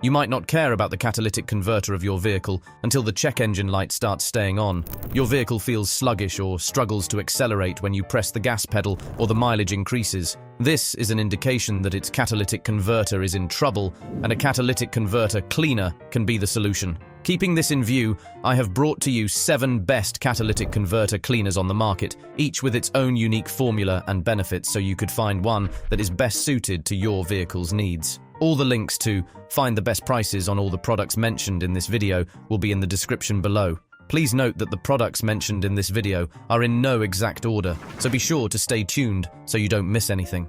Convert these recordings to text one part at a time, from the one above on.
You might not care about the catalytic converter of your vehicle until the check engine light starts staying on. Your vehicle feels sluggish or struggles to accelerate when you press the gas pedal or the mileage increases. This is an indication that its catalytic converter is in trouble, and a catalytic converter cleaner can be the solution. Keeping this in view, I have brought to you 7 best catalytic converter cleaners on the market, each with its own unique formula and benefits, so you could find one that is best suited to your vehicle's needs. All the links to find the best prices on all the products mentioned in this video will be in the description below. Please note that the products mentioned in this video are in no exact order, so be sure to stay tuned so you don't miss anything.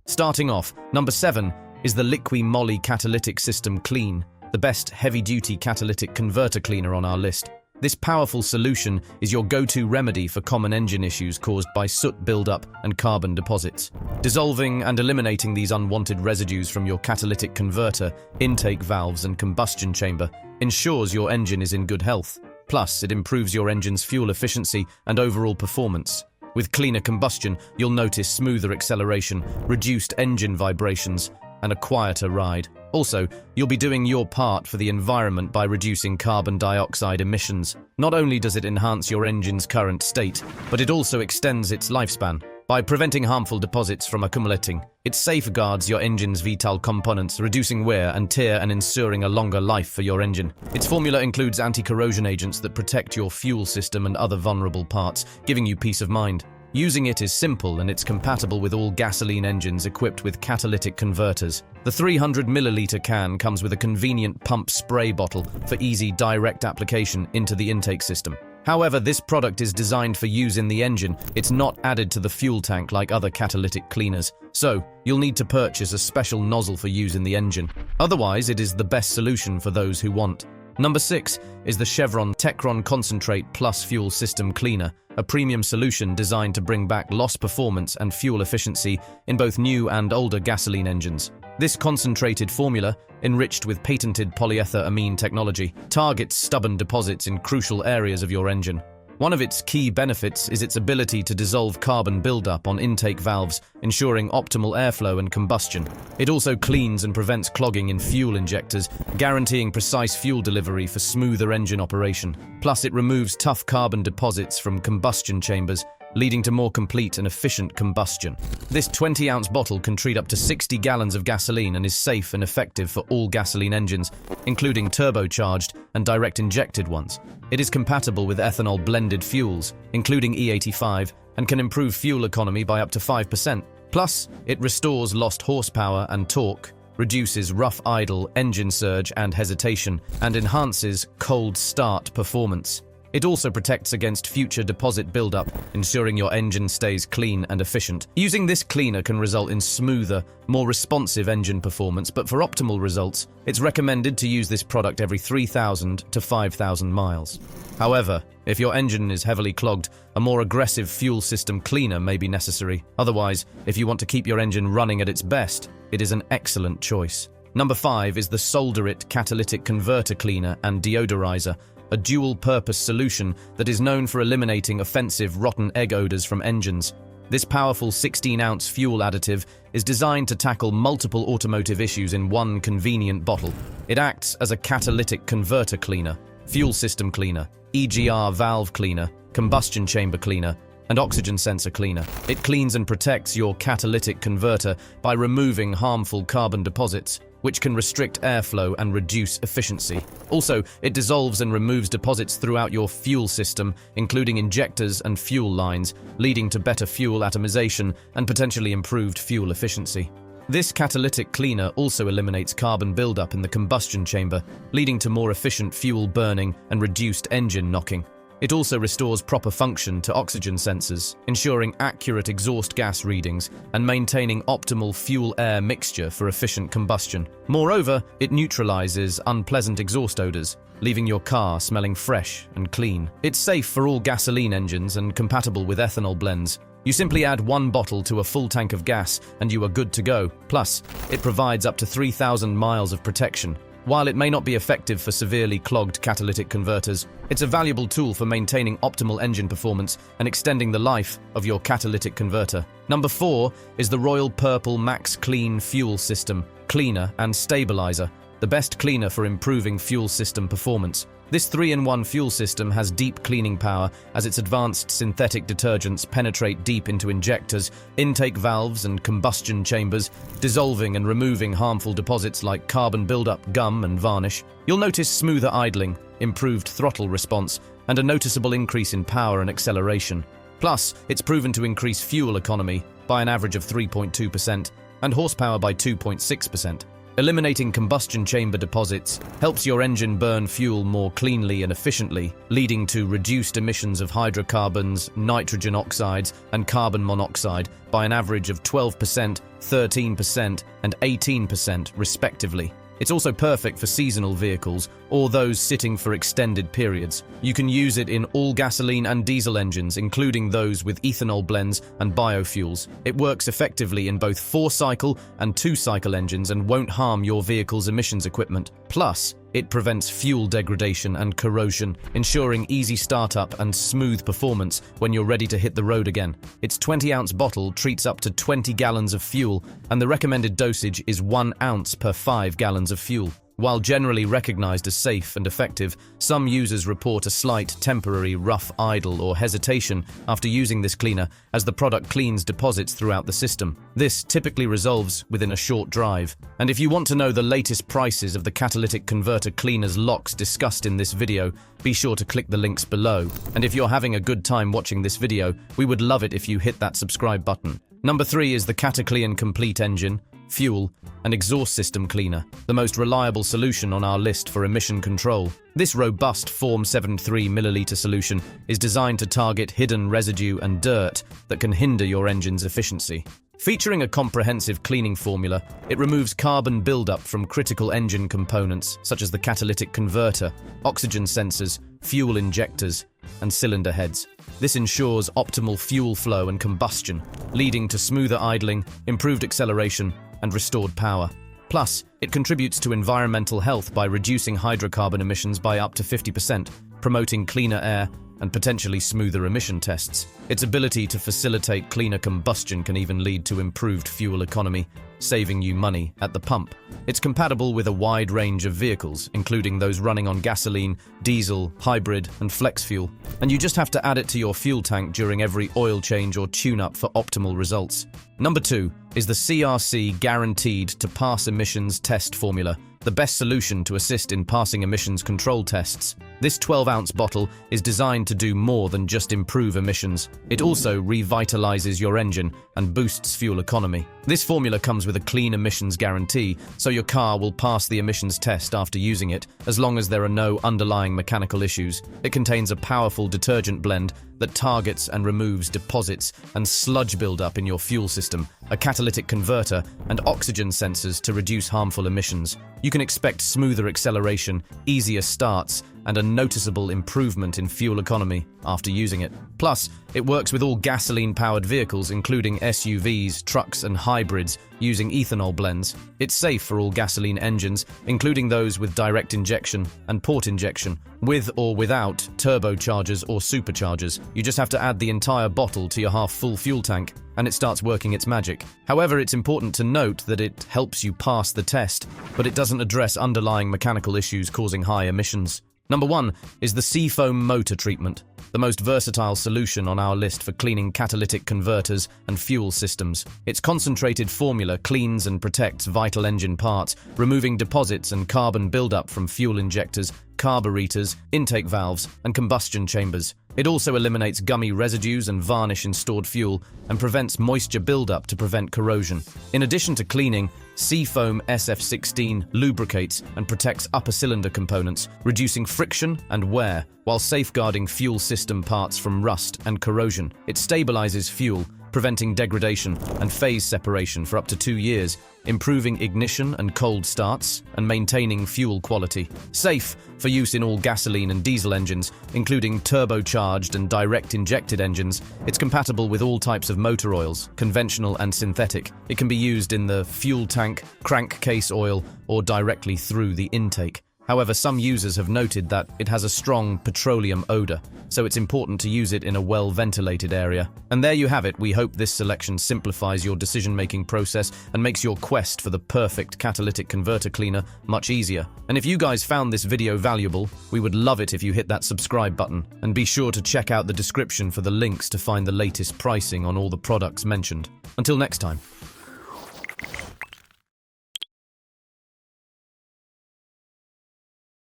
Starting off, number 7 is the Liqui Moly Catalytic System Clean, the best heavy-duty catalytic converter cleaner on our list. This powerful solution is your go-to remedy for common engine issues caused by soot buildup and carbon deposits. Dissolving and eliminating these unwanted residues from your catalytic converter, intake valves and combustion chamber ensures your engine is in good health. Plus, it improves your engine's fuel efficiency and overall performance. With cleaner combustion, you'll notice smoother acceleration, reduced engine vibrations, and a quieter ride. Also, you'll be doing your part for the environment by reducing carbon dioxide emissions. Not only does it enhance your engine's current state, but it also extends its lifespan. By preventing harmful deposits from accumulating, it safeguards your engine's vital components, reducing wear and tear and ensuring a longer life for your engine. Its formula includes anti-corrosion agents that protect your fuel system and other vulnerable parts, giving you peace of mind. Using it is simple, and it's compatible with all gasoline engines equipped with catalytic converters. The 300 milliliter can comes with a convenient pump spray bottle for easy direct application into the intake system. However, this product is designed for use in the engine. It's not added to the fuel tank like other catalytic cleaners. So, you'll need to purchase a special nozzle for use in the engine. Otherwise, it is the best solution for those who want. Number 6 is the Chevron Techron Concentrate Plus Fuel System Cleaner, a premium solution designed to bring back lost performance and fuel efficiency in both new and older gasoline engines. This concentrated formula, enriched with patented polyethylamine technology, targets stubborn deposits in crucial areas of your engine. One of its key benefits is its ability to dissolve carbon buildup on intake valves, ensuring optimal airflow and combustion. It also cleans and prevents clogging in fuel injectors, guaranteeing precise fuel delivery for smoother engine operation. Plus, it removes tough carbon deposits from combustion chambers, leading to more complete and efficient combustion. This 20-ounce bottle can treat up to 60 gallons of gasoline and is safe and effective for all gasoline engines, including turbocharged and direct-injected ones. It is compatible with ethanol-blended fuels, including E85, and can improve fuel economy by up to 5%. Plus, it restores lost horsepower and torque, reduces rough idle, engine surge and hesitation, and enhances cold start performance. It also protects against future deposit buildup, ensuring your engine stays clean and efficient. Using this cleaner can result in smoother, more responsive engine performance, but for optimal results, it's recommended to use this product every 3,000 to 5,000 miles. However, if your engine is heavily clogged, a more aggressive fuel system cleaner may be necessary. Otherwise, if you want to keep your engine running at its best, it is an excellent choice. Number 5 is the Soldering Catalytic Converter Cleaner and Deodorizer, a dual-purpose solution that is known for eliminating offensive rotten egg odors from engines. This powerful 16-ounce fuel additive is designed to tackle multiple automotive issues in one convenient bottle. It acts as a catalytic converter cleaner, fuel system cleaner, EGR valve cleaner, combustion chamber cleaner, and oxygen sensor cleaner. It cleans and protects your catalytic converter by removing harmful carbon deposits, which can restrict airflow and reduce efficiency. Also, it dissolves and removes deposits throughout your fuel system, including injectors and fuel lines, leading to better fuel atomization and potentially improved fuel efficiency. This catalytic cleaner also eliminates carbon buildup in the combustion chamber, leading to more efficient fuel burning and reduced engine knocking. It also restores proper function to oxygen sensors, ensuring accurate exhaust gas readings and maintaining optimal fuel-air mixture for efficient combustion. Moreover, it neutralizes unpleasant exhaust odors, leaving your car smelling fresh and clean. It's safe for all gasoline engines and compatible with ethanol blends. You simply add one bottle to a full tank of gas and you are good to go. Plus, it provides up to 3,000 miles of protection, While it may not be effective for severely clogged catalytic converters, it's a valuable tool for maintaining optimal engine performance and extending the life of your catalytic converter. Number 4 is the Royal Purple Max Clean Fuel System Cleaner and Stabilizer, the best cleaner for improving fuel system performance. This 3-in-1 fuel system has deep cleaning power as its advanced synthetic detergents penetrate deep into injectors, intake valves, and combustion chambers, dissolving and removing harmful deposits like carbon buildup, gum, and varnish. You'll notice smoother idling, improved throttle response, and a noticeable increase in power and acceleration. Plus, it's proven to increase fuel economy by an average of 3.2% and horsepower by 2.6%. Eliminating combustion chamber deposits helps your engine burn fuel more cleanly and efficiently, leading to reduced emissions of hydrocarbons, nitrogen oxides, and carbon monoxide by an average of 12%, 13%, and 18% respectively. It's also perfect for seasonal vehicles or those sitting for extended periods. You can use it in all gasoline and diesel engines, including those with ethanol blends and biofuels. It works effectively in both 4-cycle and 2-cycle engines and won't harm your vehicle's emissions equipment. Plus, it prevents fuel degradation and corrosion, ensuring easy startup and smooth performance when you're ready to hit the road again. Its 20-ounce bottle treats up to 20 gallons of fuel, and the recommended dosage is 1 ounce per 5 gallons of fuel. While generally recognized as safe and effective, some users report a slight temporary rough idle or hesitation after using this cleaner as the product cleans deposits throughout the system. This typically resolves within a short drive. And if you want to know the latest prices of the Catalytic Converter Cleaners locks discussed in this video, be sure to click the links below. And if you're having a good time watching this video, we would love it if you hit that subscribe button. Number 3 is the Cataclean Complete Engine, Fuel, and Exhaust System Cleaner, the most reliable solution on our list for emission control. This robust Form 73 milliliter solution is designed to target hidden residue and dirt that can hinder your engine's efficiency. Featuring a comprehensive cleaning formula, it removes carbon buildup from critical engine components such as the catalytic converter, oxygen sensors, fuel injectors, and cylinder heads. This ensures optimal fuel flow and combustion, leading to smoother idling, improved acceleration, and restored power. Plus, it contributes to environmental health by reducing hydrocarbon emissions by up to 50%, promoting cleaner air and potentially smoother emission tests. Its ability to facilitate cleaner combustion can even lead to improved fuel economy, saving you money at the pump. It's compatible with a wide range of vehicles, including those running on gasoline, diesel, hybrid, and flex fuel. And you just have to add it to your fuel tank during every oil change or tune-up for optimal results. Number 2 is the CRC Guaranteed to Pass Emissions Test Formula, the best solution to assist in passing emissions control tests. This 12-ounce bottle is designed to do more than just improve emissions. It also revitalizes your engine and boosts fuel economy. This formula comes with a clean emissions guarantee, so your car will pass the emissions test after using it, as long as there are no underlying mechanical issues. It contains a powerful detergent blend that targets and removes deposits and sludge buildup in your fuel system, a catalytic converter, and oxygen sensors to reduce harmful emissions. You can expect smoother acceleration, easier starts, and a noticeable improvement in fuel economy after using it. Plus, it works with all gasoline-powered vehicles, including SUVs, trucks, and hybrids, using ethanol blends. It's safe for all gasoline engines, including those with direct injection and port injection, with or without turbochargers or superchargers. You just have to add the entire bottle to your half-full fuel tank, and it starts working its magic. However, it's important to note that it helps you pass the test, but it doesn't address underlying mechanical issues causing high emissions. Number 1 is the Seafoam motor treatment, the most versatile solution on our list for cleaning catalytic converters and fuel systems. Its concentrated formula cleans and protects vital engine parts, removing deposits and carbon buildup from fuel injectors, carburetors, intake valves, and combustion chambers. It also eliminates gummy residues and varnish in stored fuel and prevents moisture buildup to prevent corrosion. In addition to cleaning, Seafoam SF16 lubricates and protects upper cylinder components, reducing friction and wear while safeguarding fuel system parts from rust and corrosion. It stabilizes fuel, preventing degradation and phase separation for up to 2 years, improving ignition and cold starts, and maintaining fuel quality. Safe for use in all gasoline and diesel engines, including turbocharged and direct injected engines. It's compatible with all types of motor oils, conventional and synthetic. It can be used in the fuel tank, crankcase oil, or directly through the intake. However, some users have noted that it has a strong petroleum odor, so it's important to use it in a well-ventilated area. And there you have it. We hope this selection simplifies your decision-making process and makes your quest for the perfect catalytic converter cleaner much easier. And if you guys found this video valuable, we would love it if you hit that subscribe button. And be sure to check out the description for the links to find the latest pricing on all the products mentioned. Until next time.